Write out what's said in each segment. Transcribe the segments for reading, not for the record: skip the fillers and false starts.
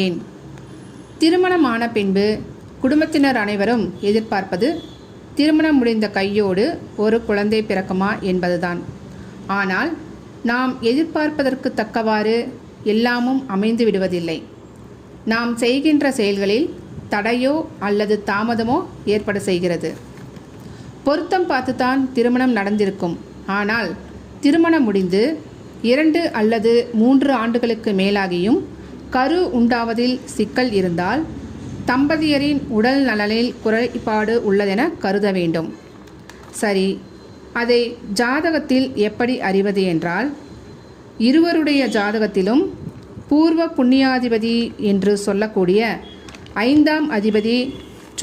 ஏன்? திருமணமான பின்பு குடும்பத்தினர் அனைவரும் எதிர்பார்ப்பது திருமணம் முடிந்த கையோடு ஒரு குழந்தை பிறக்குமா என்பதுதான். ஆனால் நாம் எதிர்பார்ப்பதற்கு தக்கவாறு எல்லாமும் அமைந்து விடுவதில்லை. நாம் செய்கின்ற செயல்களில் தடையோ அல்லது தாமதமோ ஏற்பட செய்கிறது. பொருத்தம் பார்த்துத்தான் திருமணம் நடந்திருக்கும். ஆனால் திருமணம் முடிந்து 2 அல்லது 3 ஆண்டுகளுக்கு மேலாகியும் கரு உண்டாவதில் சிக்கல் இருந்தால் தம்பதியரின் உடல் நலனில் குறைபாடு உள்ளதென கருத வேண்டும். சரி, அதை ஜாதகத்தில் எப்படி அறிவது என்றால், இருவருடைய ஜாதகத்திலும் பூர்வ புண்ணியாதிபதி என்று சொல்லக்கூடிய 5ஆம் அதிபதி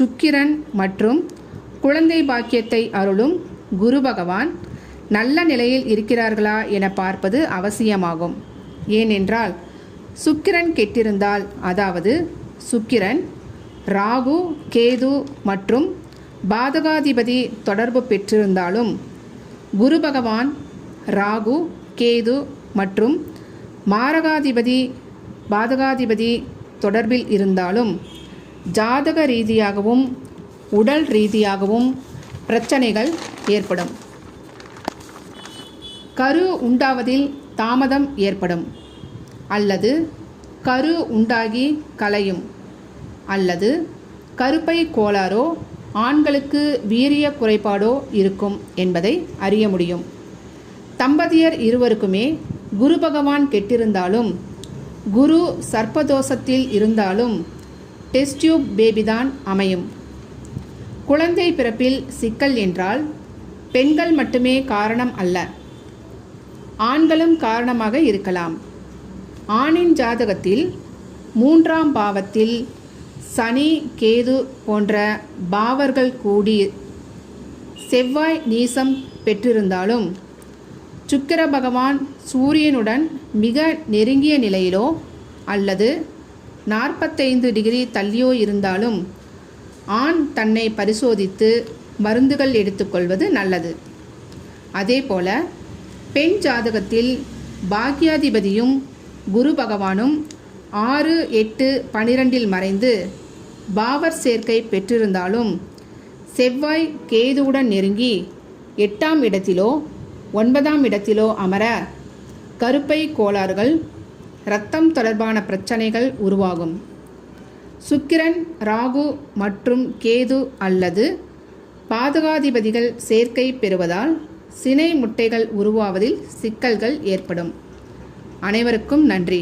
சுக்கிரன் மற்றும் குழந்தை பாக்கியத்தை அருளும் குரு பகவான் நல்ல நிலையில் இருக்கிறார்களா என பார்ப்பது அவசியமாகும். ஏனென்றால் சுக்கிரன் கெட்டிருந்தால், அதாவது சுக்கிரன் ராகு கேது மற்றும் பாதகாதிபதி தொடர்பு பெற்றிருந்தாலும், குரு பகவான் ராகு கேது மற்றும் மாரகாதிபதி பாதகாதிபதி தொடர்பில் இருந்தாலும் ஜாதக ரீதியாகவும் உடல் ரீதியாகவும் பிரச்சனைகள் ஏற்படும். கரு உண்டாவதில் தாமதம் ஏற்படும், அல்லது கரு உண்டாகி கலையும், அல்லது கருப்பை கோளாறோ ஆண்களுக்கு வீரிய குறைபாடோ இருக்கும் என்பதை அறிய முடியும். தம்பதியர் இருவருக்குமே குரு பகவான் கெட்டிருந்தாலும், குரு சர்ப்பதோஷத்தில் இருந்தாலும் டெஸ்ட் டியூப் பேபிதான் அமையும். குழந்தை பிறப்பில் சிக்கல் என்றால் பெண்கள் மட்டுமே காரணம் அல்ல, ஆண்களும் காரணமாக இருக்கலாம். ஆணின் ஜாதகத்தில் 3ஆம் பாவத்தில் சனி கேது போன்ற பாவர்கள் கூடி செவ்வாய் நீசம் பெற்றிருந்தாலும், சுக்கிர பகவான் சூரியனுடன் மிக நெருங்கிய நிலையிலோ அல்லது 45 டிகிரி தள்ளியோ இருந்தாலும் ஆண் தன்னை பரிசோதித்து மருந்துகள் எடுத்துக்கொள்வது நல்லது. அதேபோல பெண் ஜாதகத்தில் பாக்யாதிபதியும் குரு பகவானும் 6, 8, 12 மறைந்து பாவர் சேர்க்கை பெற்றிருந்தாலும் செவ்வாய் கேதுவுடன் நெருங்கி 8ஆம் இடத்திலோ 9ஆம் இடத்திலோ அமர கருப்பை கோளாறுகள், இரத்தம் தொடர்பான பிரச்சனைகள் உருவாகும். சுக்கிரன் ராகு மற்றும் கேது அல்லது பாதகாதிபதிகள் சேர்க்கை பெறுவதால் சினை முட்டைகள் உருவாவதில் சிக்கல்கள் ஏற்படும். அனைவருக்கும் நன்றி.